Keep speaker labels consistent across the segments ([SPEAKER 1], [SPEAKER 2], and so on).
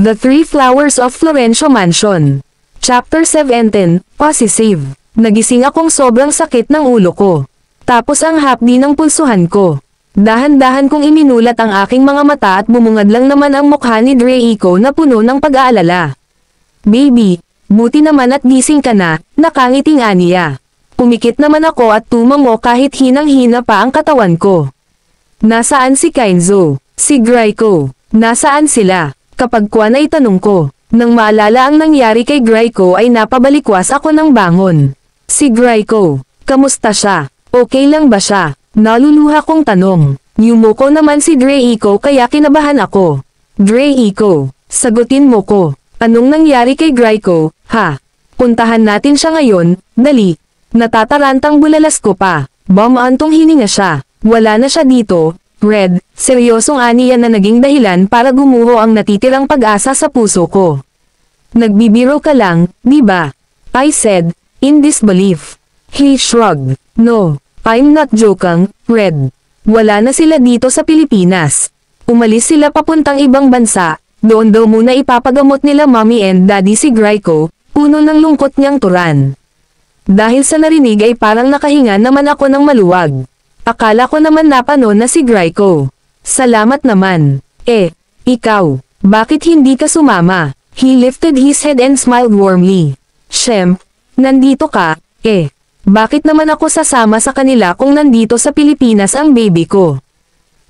[SPEAKER 1] The Three Flowers of Florencio Mansion. Chapter 17, Possessive. Nagising akong sobrang sakit ng ulo ko. Tapos ang hapdi ng pulsuhan ko. Dahan-dahan kong iminulat ang aking mga mata at bumungad lang naman ang mukha ni Draco na puno ng pag-aalala. Baby, buti naman at gising ka na, nakangiting aniya. Pumikit naman ako at tumango kahit hinang-hina pa ang katawan ko. Nasaan si Kainzo? Si Draco? Nasaan sila? Kapag Kwan ay tanong ko. Nang maalala ang nangyari kay Draco ay napabalikwas ako ng bangon. Si Draco, kamusta siya? Okay lang ba siya? Naluluha kong tanong. Yumuko naman si Draco kaya kinabahan ako. Draco, sagutin mo ko. Anong nangyari kay Draco, ha? Puntahan natin siya ngayon, dali. Natatarantang bulalas ko pa. Bumantong hininga siya. Wala na siya dito. Red, seryosong aniya na naging dahilan para gumuho ang natitirang pag-asa sa puso ko. Nagbibiro ka lang, di ba? I said, in disbelief. He shrugged. No, I'm not joking, Red. Wala na sila dito sa Pilipinas. Umalis sila papuntang ibang bansa. Doon daw muna ipapagamot nila mommy and daddy si Draco, puno ng lungkot niyang turan. Dahil sa narinig ay parang nakahinga naman ako ng maluwag. Akala ko naman napano na si Draco. Salamat naman. Ikaw, bakit hindi ka sumama? He lifted his head and smiled warmly. Shem, nandito ka, bakit naman ako sasama sa kanila kung nandito sa Pilipinas ang baby ko?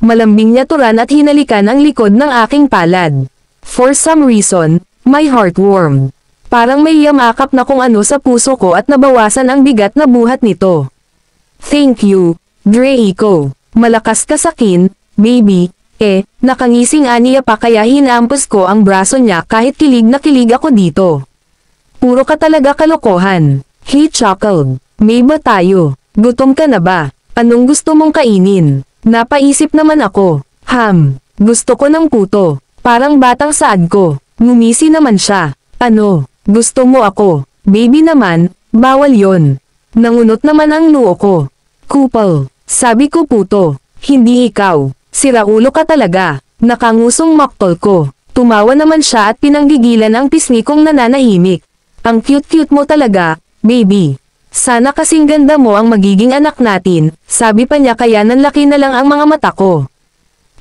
[SPEAKER 1] Malambing niya turan at hinalikan ang likod ng aking palad. For some reason, my heart warmed. Parang may yamakap na kung ano sa puso ko at nabawasan ang bigat na buhat nito. Thank you, Draco. Malakas ka sakin, baby. Nakangising aniya pa kaya hinampos ko ang braso niya kahit kilig na kilig ako dito. Puro ka talaga kalokohan. He chuckled. May ba tayo? Gutom ka na ba? Anong gusto mong kainin? Napaisip naman ako. Gusto ko ng puto. Parang batang saad ko. Ngumisi naman siya. Ano? Gusto mo ako? Baby naman, bawal yon. Nangunot naman ang noo ko. Kupal. Sabi ko puto. Hindi ikaw. Siraulo ka talaga. Nakangusong maktol ko. Tumawa naman siya at pinanggigilan ang pisngi kong nananahimik. Ang cute-cute mo talaga, baby. Sana kasing ganda mo ang magiging anak natin, sabi pa niya kaya nanlaki na lang ang mga mata ko.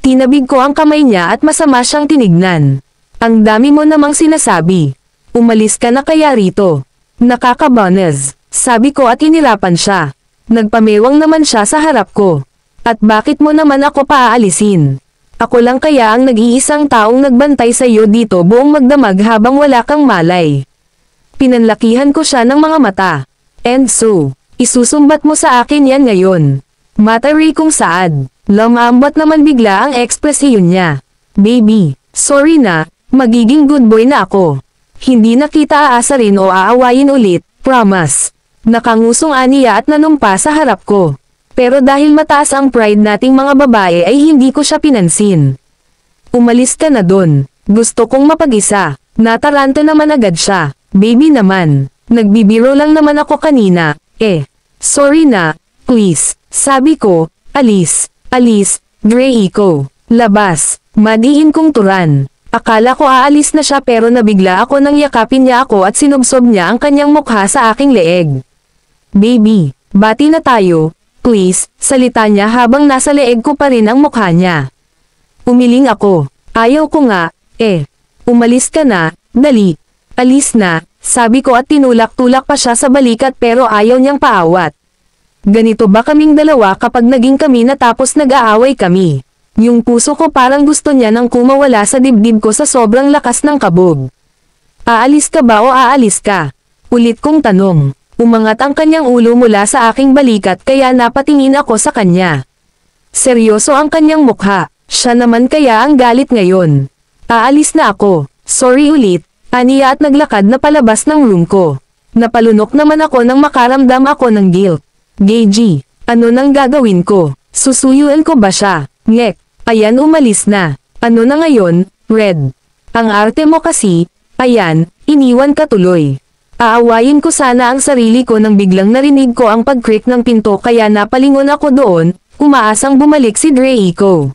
[SPEAKER 1] Tinabig ko ang kamay niya at masama siyang tinignan. Ang dami mo namang sinasabi. Umalis ka na kaya rito. Nakakabones, sabi ko at hinirapan siya. Nagpamewang naman siya sa harap ko. At bakit mo naman ako paaalisin? Ako lang kaya ang nag-iisang taong nagbantay sa iyo dito buong magdamag habang wala kang malay. Pinanlakihan ko siya ng mga mata. And so, isusumbat mo sa akin yan ngayon. Matari kong saad. Lamambat naman bigla ang ekspresyon niya. Baby, sorry na, magiging good boy na ako. Hindi na kita aasarin o aawayin ulit, promise. Nakangusong aniya at nanumpa sa harap ko. Pero dahil mataas ang pride nating mga babae ay hindi ko siya pinansin. Umalis ka na dun. Gusto kong mapag-isa. Nataranta naman agad siya. Baby naman. Nagbibiro lang naman ako kanina. Sorry na, please. Sabi ko, alis. Alis, Draco. Labas. Madiin kong turan. Akala ko aalis na siya pero nabigla ako nang yakapin niya ako at sinubsob niya ang kanyang mukha sa aking leeg. Baby, bati na tayo. Please, salita niya habang nasa leeg ko pa rin ang mukha niya. Umiling ako. Ayaw ko nga, Umalis ka na, dali. Alis na, sabi ko at tinulak-tulak pa siya sa balikat pero ayaw niyang paawat. Ganito ba kaming dalawa kapag naging kami na tapos nag-aaway kami? Yung puso ko parang gusto niya nang kumawala sa dibdib ko sa sobrang lakas ng kabog. Aalis ka ba o aalis ka? Ulit kong tanong. Umangat ang kanyang ulo mula sa aking balikat kaya napatingin ako sa kanya. Seryoso ang kanyang mukha. Siya naman kaya ang galit ngayon. Aalis na ako. Sorry ulit. Aniya at naglakad na palabas ng room ko. Napalunok naman ako nang makaramdam ako ng guilt. Gagey, ano nang gagawin ko? Susuyuan ko ba siya? Ngek, ayan umalis na. Ano na ngayon, Red? Ang arte mo kasi, ayan, iniwan ka tuloy. Aawayin ko sana ang sarili ko nang biglang narinig ko ang pag-creak ng pinto kaya napalingon ako doon, umaasang bumalik si Draco.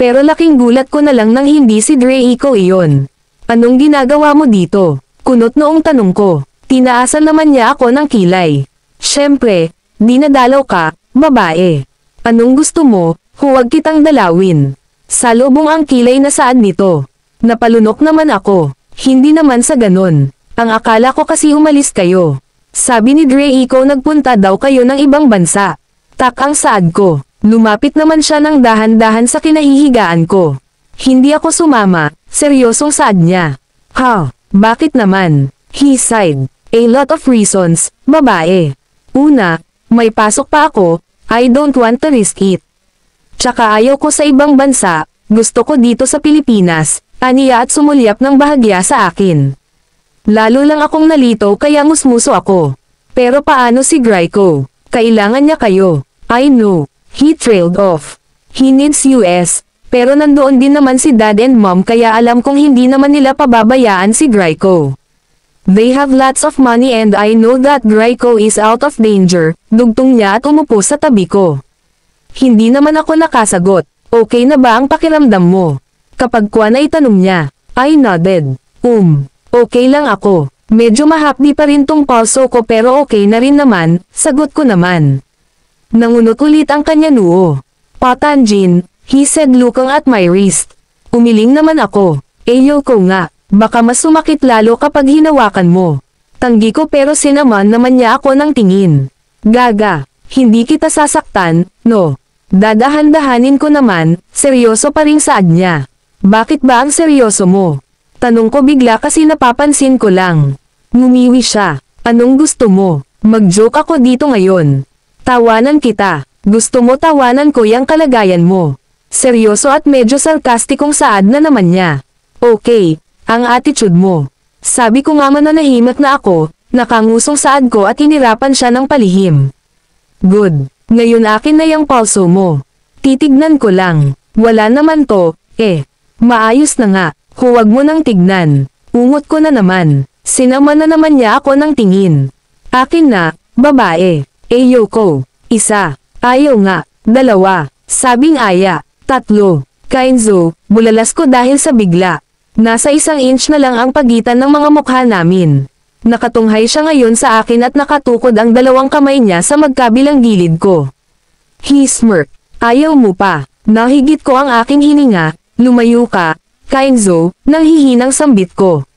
[SPEAKER 1] Pero laking gulat ko na lang nang hindi si Draco iyon. Anong ginagawa mo dito? Kunot noong tanong ko. Tinaasan naman niya ako ng kilay. Siyempre, di nadalaw ka, babae. Anong gusto mo, huwag kitang dalawin. Salubong ang kilay na saad nito. Napalunok naman ako. Hindi naman sa ganon. Ang akala ko kasi umalis kayo. Sabi ni Dre ikaw nagpunta daw kayo ng ibang bansa. Tak ang saad ko. Lumapit naman siya ng dahan-dahan sa kinahihigaan ko. Hindi ako sumama, seryosong saad niya. Ha, bakit naman? He sighed. A lot of reasons, babae. Una, may pasok pa ako, I don't want to risk it. Tsaka ayaw ko sa ibang bansa, gusto ko dito sa Pilipinas, aniya at sumulyap ng bahagya sa akin. Lalo lang akong nalito kaya musmuso ako. Pero paano si Graiko? Kailangan niya kayo. I know. He trailed off. He needs US, pero nandoon din naman si dad and mom kaya alam kong hindi naman nila pababayaan si Graiko. They have lots of money and I know that Graiko is out of danger, dugtong niya at umupo sa tabi ko. Hindi naman ako nakasagot. Okay na ba ang pakiramdam mo? Kapag kuwan ay tanong niya, I nodded. Okay lang ako. Medyo mahapdi pa rin tong pulso ko pero okay na rin naman, sagot ko naman. Nangunot ulit ang kanya noo. Patanjin, he said looking at my wrist. Umiling naman ako. Ko nga, baka mas sumakit lalo kapag hinawakan mo. Tanggi ko pero sinaman naman niya ako ng tingin. Gaga, hindi kita sasaktan, no? Dadahan-dahanin ko naman, seryoso pa ring saad niya. Bakit ba ang seryoso mo? Tanong ko bigla kasi napapansin ko lang. Ngumiwi siya. Anong gusto mo? Mag-joke ako dito ngayon. Tawanan kita. Gusto mo tawanan ko yung kalagayan mo. Seryoso at medyo sarkastikong saad na naman niya. Okay, ang attitude mo. Sabi ko nga mananahimik na ako, nakangusong saad ko at hinirapan siya ng palihim. Good. Ngayon akin na yung pulso mo. Titignan ko lang. Wala naman to, Maayos na nga. Huwag mo nang tignan. Ungot ko na naman. Sinama na naman niya ako ng tingin. Akin na, babae. Ayoko. Isa. Ayaw nga. Dalawa. Sabing aya. Tatlo. Kainzo, bulalas ko dahil sa bigla. Nasa 1 inch na lang ang pagitan ng mga mukha namin. Nakatunghay siya ngayon sa akin at nakatukod ang 2 kamay niya sa magkabilang gilid ko. He smirked. Ayaw mo pa. Nahigit ko ang aking hininga. Lumayo ka, Kainzo, nang hihinang sambit ko.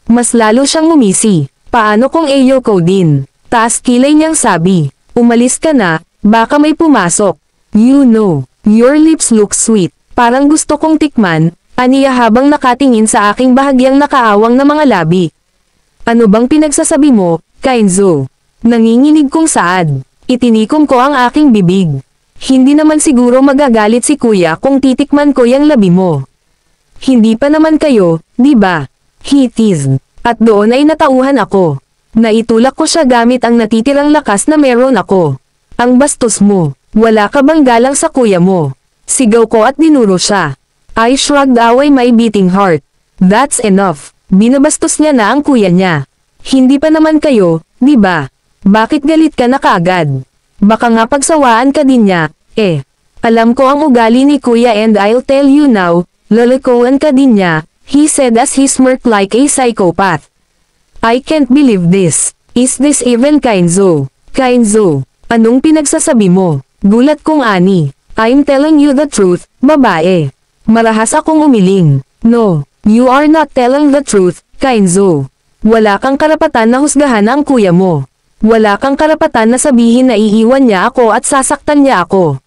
[SPEAKER 1] Mas lalo siyang ngumisi. Paano kung ayoko din? Taas kilay niyang sabi. Umalis ka na, baka may pumasok. You know, your lips look sweet. Parang gusto kong tikman, aniya habang nakatingin sa aking bahagyang nakaawang na mga labi. Ano bang pinagsasabi mo, Kainzo? Nanginginig kong saad. Itinikom ko ang aking bibig. Hindi naman siguro magagalit si kuya kung titikman ko yung labi mo. Hindi pa naman kayo, di ba? He teased. At doon ay natauhan ako. Naitulak ko siya gamit ang natitirang lakas na meron ako. Ang bastos mo. Wala ka bang galang sa kuya mo? Sigaw ko at dinuro siya. I shrugged away my beating heart. That's enough. Binabastos niya na ang kuya niya. Hindi pa naman kayo, di ba? Bakit galit ka na kaagad? Baka nga pagsawaan ka din niya, Alam ko ang ugali ni kuya and I'll tell you now, lalakoan ka din niya, he said as he smirked like a psychopath. I can't believe this. Is this even Kainzo? Kainzo, anong pinagsasabi mo? Gulat kong ani. I'm telling you the truth, babae. Marahas akong umiling. No, you are not telling the truth, Kainzo. Wala kang karapatan na husgahan ang kuya mo. Wala kang karapatan na sabihin na iiwan niya ako at sasaktan niya ako.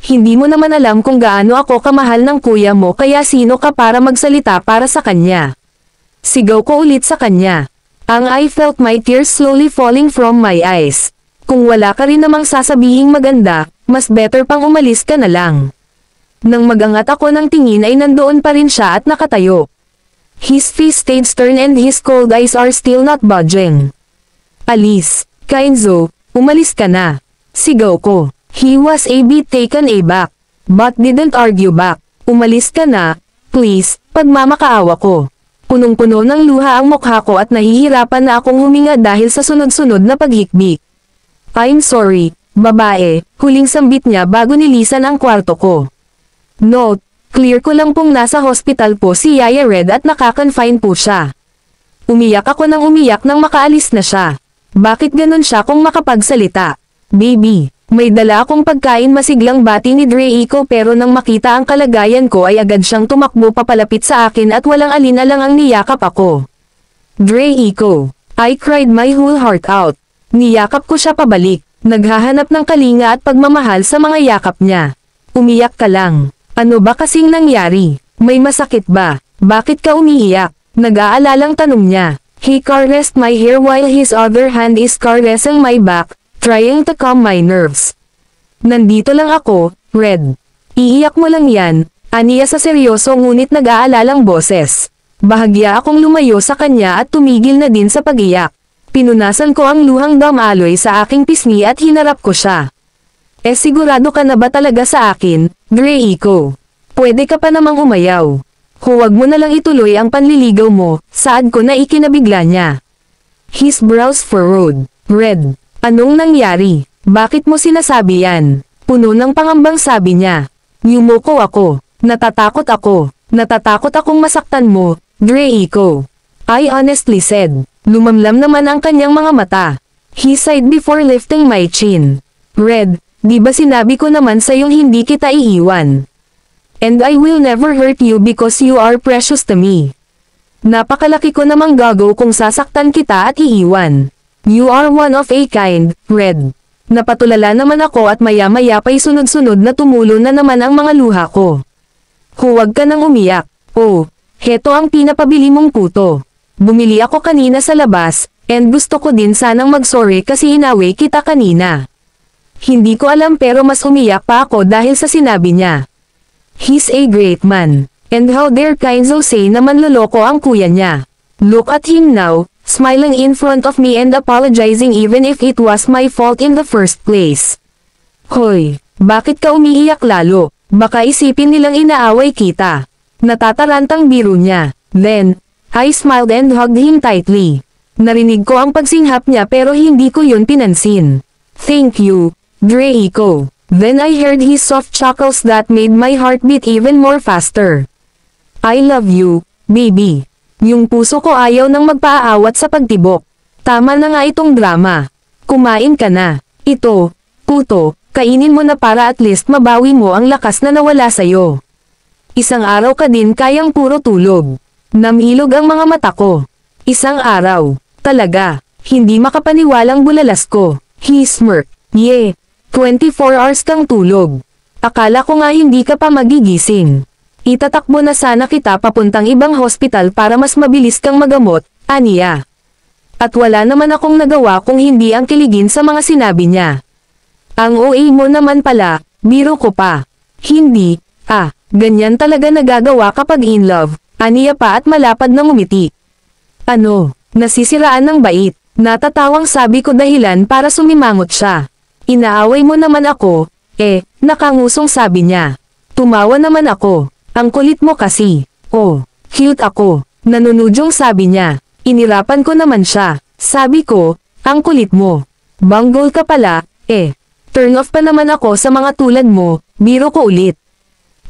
[SPEAKER 1] Hindi mo naman alam kung gaano ako kamahal ng kuya mo kaya sino ka para magsalita para sa kanya. Sigaw ko ulit sa kanya. I felt my tears slowly falling from my eyes. Kung wala ka rin namang sasabihing maganda, mas better pang umalis ka na lang. Nang magangat ako ng tingin ay nandoon pa rin siya at nakatayo. His face stayed stern and his cold eyes are still not budging. Alis, Kainzo, umalis ka na. Sigaw ko. He was a bit taken aback, but didn't argue back. Umalis ka na, please, pagmamakaawa ko. Punong-puno ng luha ang mukha ko at nahihirapan na akong huminga dahil sa sunod-sunod na paghikbi. I'm sorry, babae, huling sambit niya bago nilisan ang kwarto ko. Note, Clear ko lang pong nasa hospital po si Yaya Red at nakakonfine po siya. Umiyak ako nang umiyak nang makaalis na siya. Bakit ganun siya kung makapagsalita? Baby, may dala akong pagkain, masiglang bati ni Draco, pero nang makita ang kalagayan ko ay agad siyang tumakbo papalapit sa akin at walang alinalang niyakap ako. Draco, I cried my whole heart out. Niyakap ko siya pabalik, naghahanap ng kalinga at pagmamahal sa mga yakap niya. Umiyak ka lang. Ano ba kasing nangyari? May masakit ba? Bakit ka umiiyak? Nag-aalalang tanong niya. He caressed my hair while his other hand is caressing my back, trying to calm my nerves. Nandito lang ako, Red. Iiyak mo lang yan, aniya sa seryoso ngunit nag-aalalang boses. Bahagya akong lumayo sa kanya at tumigil na din sa pag-iyak. Pinunasan ko ang luhang damaloy sa aking pisngi at hinarap ko siya. Sigurado ka na ba talaga sa akin, Draco? Pwede ka pa namang umayaw. Huwag mo na lang ituloy ang panliligaw mo, saad ko na ikinabigla niya. His brows furrowed. Red, anong nangyari? Bakit mo sinasabi yan? Puno ng pangambang sabi niya. Yumuko ako. Natatakot ako. Natatakot akong masaktan mo, Draco. I honestly said. Lumamlam naman ang kanyang mga mata. He sighed before lifting my chin. Red, di ba sinabi ko naman sa'yong hindi kita iiwan? And I will never hurt you because you are precious to me. Napakalaki ko namang gago kung sasaktan kita at iiwan. You are one of a kind, Red. Napatulala naman ako at maya-maya pa'y sunod-sunod na tumulo na naman ang mga luha ko. Huwag ka nang umiyak. Oh, heto ang pinapabili mong puto. Bumili ako kanina sa labas, and gusto ko din sanang mag-sorry kasi inaway kita kanina. Hindi ko alam pero mas umiyak pa ako dahil sa sinabi niya. He's a great man. And how dare Kainzo say na manloloko ang kuya niya. Look at him now, smiling in front of me and apologizing even if it was my fault in the first place. Hoy, bakit ka umiiyak lalo? Baka isipin nilang inaaway kita. Natatarantang biro niya. Then, I smiled and hugged him tightly. Narinig ko ang pagsinghap niya pero hindi ko yun pinansin. Thank you, Draco. Then I heard his soft chuckles that made my heart beat even more faster. I love you, baby. Yung puso ko ayaw nang magpaaawat sa pagtibok. Tama na nga itong drama. Kumain ka na. Ito, puto, kainin mo na para at least mabawi mo ang lakas na nawala sa'yo. Isang araw ka din kayang puro tulog. Namilog ang mga mata ko. Isang araw. Talaga. Hindi makapaniwalang bulalas ko. He smirked. Yeah. 24 hours kang tulog. Akala ko nga hindi ka pa magigising. Itatakbo na sana kita papuntang ibang hospital para mas mabilis kang magamot, aniya. At wala naman akong nagawa kung hindi ang kiligin sa mga sinabi niya. Ang OA mo naman pala, biro ko pa. Hindi, ganyan talaga nagagawa kapag in love, aniya pa at malapad na ngumiti. Ano, nasisiraan ng bait, natatawang sabi ko dahilan para sumimangot siya. Inaaway mo naman ako, nakangusong sabi niya. Tumawa naman ako. Ang kulit mo kasi. Oh, cute ako. Nanunudyong sabi niya. Inirapan ko naman siya. Sabi ko, ang kulit mo. Banggol ka pala, Turn off pa naman ako sa mga tulad mo, biro ko ulit.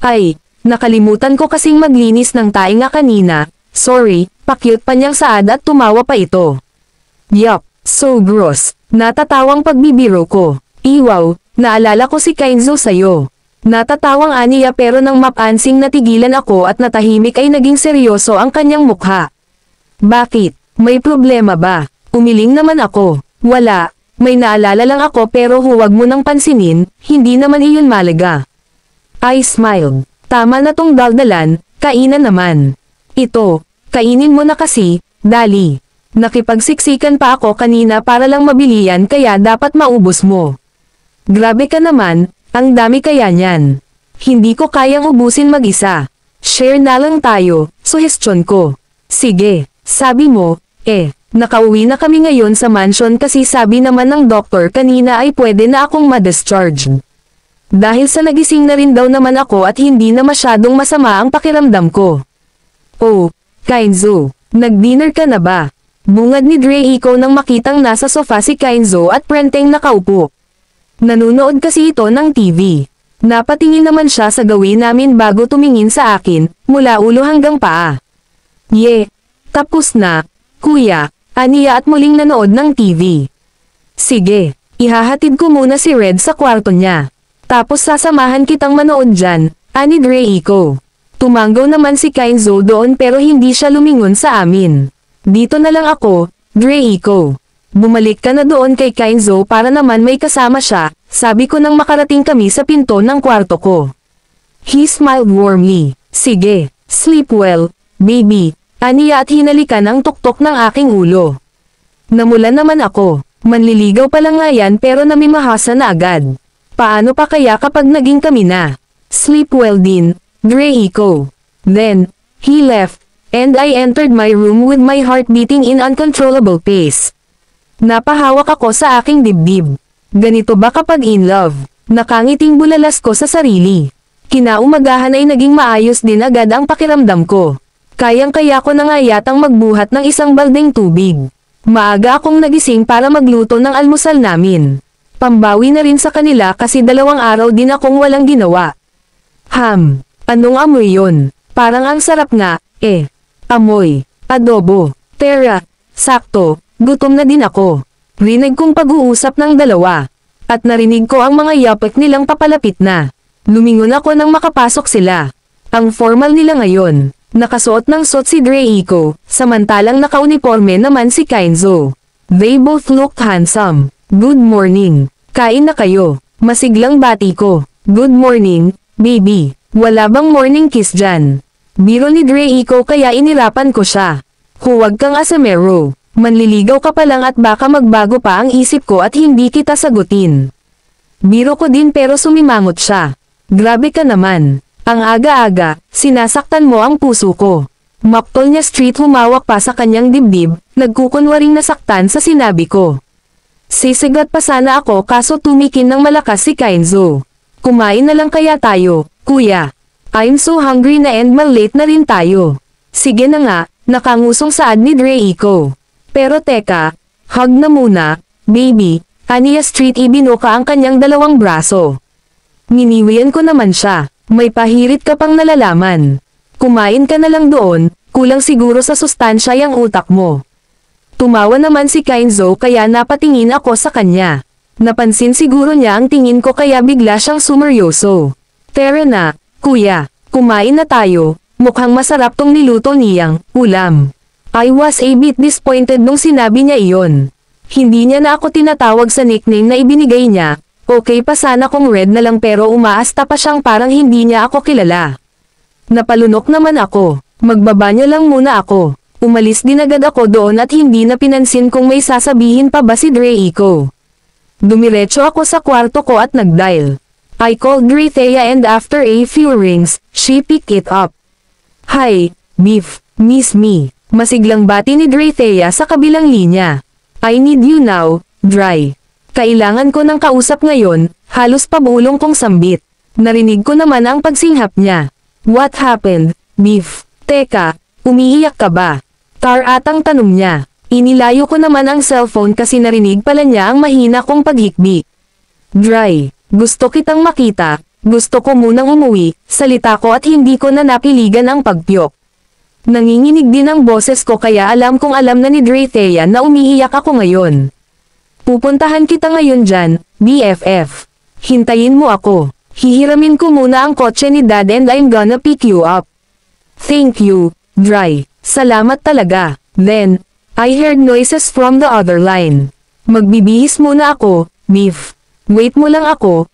[SPEAKER 1] Ay, nakalimutan ko kasing maglinis ng tainga kanina. Sorry, pa-cute pa niyang saad at tumawa pa ito. Yup, so gross. Natatawang pagbibiro ko. Iwaw, naalala ko si Kainzo sa'yo. Natatawang aniya pero nang mapansing natigilan ako at natahimik ay naging seryoso ang kanyang mukha. Bakit? May problema ba? Umiling naman ako. Wala, may naalala lang ako pero huwag mo nang pansinin, hindi naman iyon malaga. I smiled. Tama na tong daldalan, kainan naman. Ito, kainin mo na kasi, dali. Nakipagsiksikan pa ako kanina para lang mabili yan kaya dapat maubos mo. Grabe ka naman, ang dami kaya niyan. Hindi ko kayang ubusin mag-isa. Share na lang tayo, suhestyon ko. Sige, sabi mo, nakauwi na kami ngayon sa mansion kasi sabi naman ng doktor kanina ay pwede na akong ma-discharge. Dahil sa nagising na rin daw naman ako at hindi na masyadong masama ang pakiramdam ko. Oh, Kainzo, nag-dinner ka na ba? Bungad ni Draco nang makitang nasa sofa si Kainzo at Prenteng nakaupo. Nanunood kasi ito ng TV. Napatingin naman siya sa gawin namin bago tumingin sa akin, mula ulo hanggang paa. Tapos na, kuya, aniya at muling nanood ng TV. Sige, ihahatid ko muna si Red sa kwarto niya. Tapos sasamahan kitang manood dyan, ani Draco. Tumanggaw naman si Kainzo doon pero hindi siya lumingon sa amin. Dito na lang ako, Draco. Bumalik ka na doon kay Kainzo para naman may kasama siya, sabi ko nang makarating kami sa pinto ng kwarto ko. He smiled warmly. Sige, sleep well, baby, aniya at hinalikan ang tuktok ng aking ulo. Namula naman ako, manliligaw pa lang nga yan pero namimahasa na agad. Paano pa kaya kapag naging kami na? Sleep well din, Draco. Then, he left, and I entered my room with my heart beating in uncontrollable pace. Napahawak ako sa aking dibdib. Ganito ba kapag in love? Nakangiting bulalas ko sa sarili. Kinaumagahan ay naging maayos din agad ang pakiramdam ko. Kayang-kaya ko na nga yatang magbuhat ng isang baldeng tubig. Maaga akong nagising para magluto ng almusal namin. Pambawi na rin sa kanila kasi 2 araw din akong walang ginawa. Anong amoy yon? Parang ang sarap nga, Amoy, adobo, tera, sakto, gutom na din ako. Rinig kong pag-uusap ng dalawa. At narinig ko ang mga yapek nilang papalapit na. Lumingon ako nang makapasok sila. Ang formal nila ngayon. Nakasuot ng suit si Draco, samantalang nakauniforme naman si Kainzo. They both looked handsome. Good morning. Kain na kayo. Masiglang bati ko. Good morning, baby. Wala bang morning kiss dyan? Biro ni Draco kaya inirapan ko siya. Huwag kang asamero. Manliligaw ka pa lang at baka magbago pa ang isip ko at hindi kita sagutin. Biro ko din pero sumimangot siya. Grabe ka naman. Ang aga-aga, sinasaktan mo ang puso ko. Maktol niya street humawak pa sa kanyang dibdib, nagkukunwaring nasaktan sa sinabi ko. Sisigat pa sana ako kaso tumikin ng malakas si Kainzo. Kumain na lang kaya tayo, kuya. I'm so hungry na and mal-late na rin tayo. Sige na nga, nakangusong saad ni Draco. Pero teka, hug na muna, baby, aniya street ibinuka ang kanyang 2 braso. Niniwian ko naman siya, may pahirit ka pang nalalaman. Kumain ka na lang doon, kulang siguro sa sustansya yung utak mo. Tumawa naman si Kainzo kaya napatingin ako sa kanya. Napansin siguro niya ang tingin ko kaya bigla siyang sumeryoso. Tara na, kuya, kumain na tayo, mukhang masarap tong niluto niyang ulam. I was a bit disappointed nung sinabi niya iyon. Hindi niya na ako tinatawag sa nickname na ibinigay niya, okay pa sana kung Red na lang pero umaasta pa siyang parang hindi niya ako kilala. Napalunok naman ako, magbabanyo lang muna ako. Umalis din agad ako doon at hindi na pinansin kung may sasabihin pa ba si Draco. Dumiretso ako sa kwarto ko at nagdial. I called Drithea and after a few rings, she picked it up. Hi, Beef, miss me. Masiglang bati ni Drithea sa kabilang linya. I need you now, Dry. Kailangan ko ng kausap ngayon, halos pabulong kong sambit. Narinig ko naman ang pagsinghap niya. What happened, Beef? Teka, umiiyak ka ba? Atang tanong niya. Inilayo ko naman ang cellphone kasi narinig pala niya ang mahina kong paghikbi. Dry, gusto kitang makita, gusto ko munang umuwi, salita ko at hindi ko na napiligan ang pagpyok. Nanginginig din ang boses ko kaya alam kong alam na ni Drithea na umiiyak ako ngayon. Pupuntahan kita ngayon dyan, BFF. Hintayin mo ako. Hihiramin ko muna ang kotse ni Dad and I'm gonna pick you up. Thank you, Dry. Salamat talaga. Then, I heard noises from the other line. Magbibihis muna ako, Beef. Wait mo lang ako,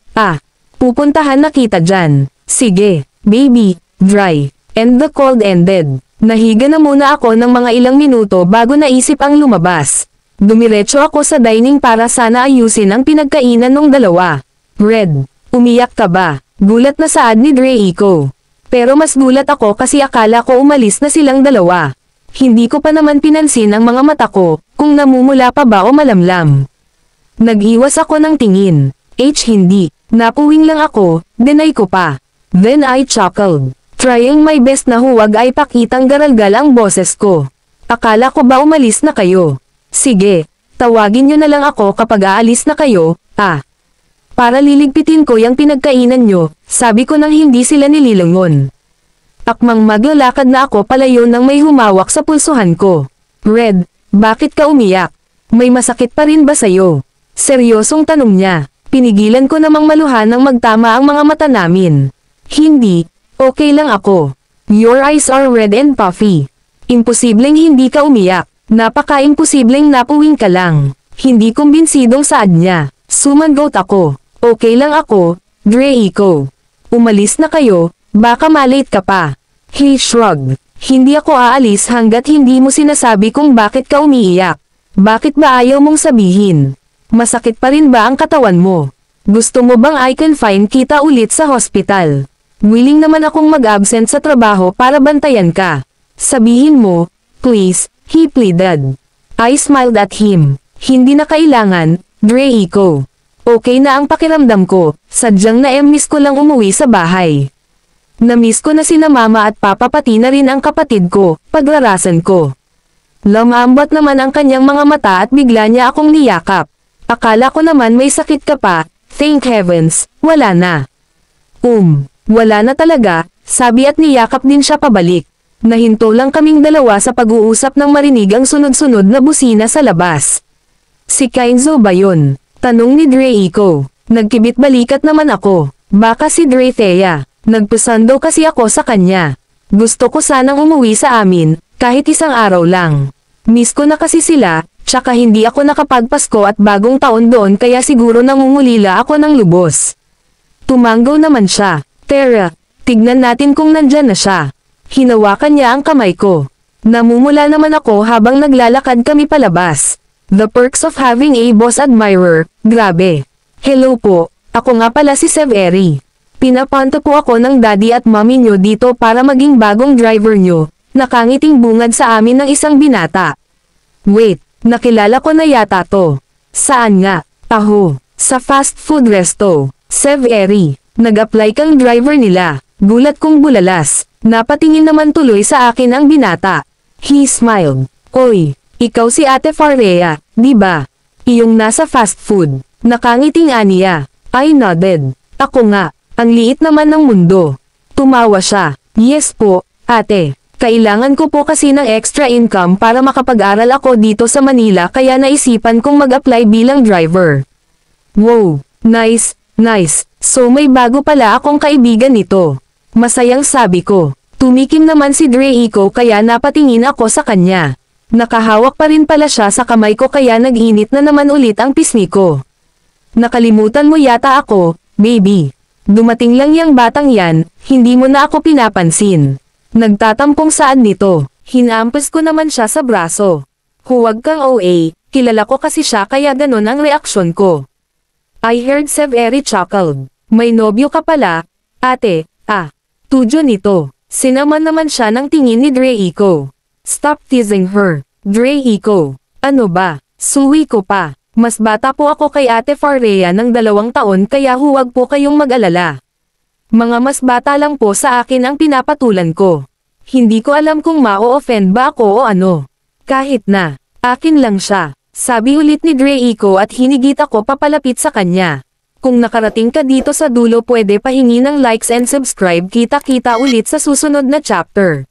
[SPEAKER 1] Pupuntahan na kita dyan. Sige, baby, Dry. And the call ended. Nahiga na muna ako ng mga ilang minuto bago naisip ang lumabas. Dumiretso ako sa dining para sana ayusin ang pinagkainan ng dalawa. Red, umiyak ka ba? Gulat na saad ni Draco. Pero mas gulat ako kasi akala ko umalis na silang dalawa. Hindi ko pa naman pinansin ang mga mata ko, kung namumula pa ba o malamlam. Nag-iwas ako ng tingin. Hindi. Napuwing lang ako, deny ko pa. Then I chuckled. Trying my best na huwag ay pakitang garalgal ang boses ko. Akala ko ba umalis na kayo? Sige, tawagin nyo na lang ako kapag aalis na kayo, Para liligpitin ko yung pinagkainan nyo, sabi ko nang hindi sila nililingon. Akmang maglalakad na ako palayo nang may humawak sa pulsuhan ko. Red, bakit ka umiyak? May masakit pa rin ba sa'yo? Seryosong tanong niya. Pinigilan ko namang maluhan nang magtama ang mga mata namin. Hindi, okay lang ako. Your eyes are red and puffy. Imposibleng hindi ka umiyak. Napaka-imposibleng napuwing ka lang. Hindi kumbinsidong saad niya. Sumagot ako. Okay lang ako, Draco. Umalis na kayo, baka malate ka pa. He shrugged. Hindi ako aalis hanggat hindi mo sinasabi kung bakit ka umiiyak. Bakit ba ayaw mong sabihin? Masakit pa rin ba ang katawan mo? Gusto mo bang I can find kita ulit sa hospital? Willing naman akong mag-absent sa trabaho para bantayan ka. Sabihin mo, please, he pleaded. I smiled at him. Hindi na kailangan, Draco. Okay na ang pakiramdam ko, sadyang na-miss ko lang umuwi sa bahay. Na-miss ko na sina mama at papa pati na rin ang kapatid ko, paglarasan ko. Lamambot naman ang kanyang mga mata at bigla niya akong niyakap. Akala ko naman may sakit ka pa, thank heavens, wala na. Wala na talaga, sabi at niyakap din siya pabalik. Nahinto lang kaming dalawa sa pag-uusap nang marinig ang sunod-sunod na busina sa labas. Si Kainzo ba yun? Tanong ni Draco. Nagkibit balikat naman ako. Baka si Drathea. Nagpasando kasi ako sa kanya. Gusto ko sanang umuwi sa amin, kahit isang araw lang. Miss ko na kasi sila, tsaka hindi ako nakapagpasko at bagong taon doon kaya siguro nangungulila ako ng lubos. Tumanggaw naman siya. Tara, tignan natin kung nandyan na siya. Hinawakan niya ang kamay ko. Namumula naman ako habang naglalakad kami palabas. The perks of having a boss admirer, grabe. Hello po, ako nga pala si Severi. Pinapanto po ako ng daddy at mommy nyo dito para maging bagong driver nyo. Nakangiting bungad sa amin ng isang binata. Wait, nakilala ko na yata to. Saan nga? Aho, sa fast food resto. Severi, nag-apply kang driver nila. Gulat kong bulalas. Napatingin naman tuloy sa akin ang binata. He smiled. Oy, ikaw si Ate Farea, di ba? Iyong nasa fast food. Nakangiting aniya. I nodded. Ako nga, ang liit naman ng mundo. Tumawa siya. Yes po, ate. Kailangan ko po kasi ng extra income para makapag-aral ako dito sa Manila kaya naisipan kong mag-apply bilang driver. Wow, nice, nice. So may bago pala akong kaibigan nito. Masayang sabi ko. Tumikim naman si Draco kaya napatingin ako sa kanya. Nakahawak pa rin pala siya sa kamay ko kaya nag-init na naman ulit ang pisngi ko. Nakalimutan mo yata ako, baby. Dumating lang yang batang yan, hindi mo na ako pinapansin. Nagtatampong saan nito. Hinampas ko naman siya sa braso. Huwag kang OA, kilala ko kasi siya kaya ganon ang reaksyon ko. I heard Severi chuckled. May nobyo ka pala, ate, tudyo nito. Sinaman naman siya ng tingin ni Draco. Stop teasing her, Draco. Ano ba, suwi ko pa. Mas bata po ako kay Ate Farea ng 2 taon kaya huwag po kayong mag-alala. Mga mas bata lang po sa akin ang pinapatulan ko. Hindi ko alam kung ma-offend ba ako o ano. Kahit na, akin lang siya. Sabi ulit ni Draco at hinigit ako papalapit sa kanya. Kung nakarating ka dito sa dulo pwede pahingi ng likes and subscribe kita-kita ulit sa susunod na chapter.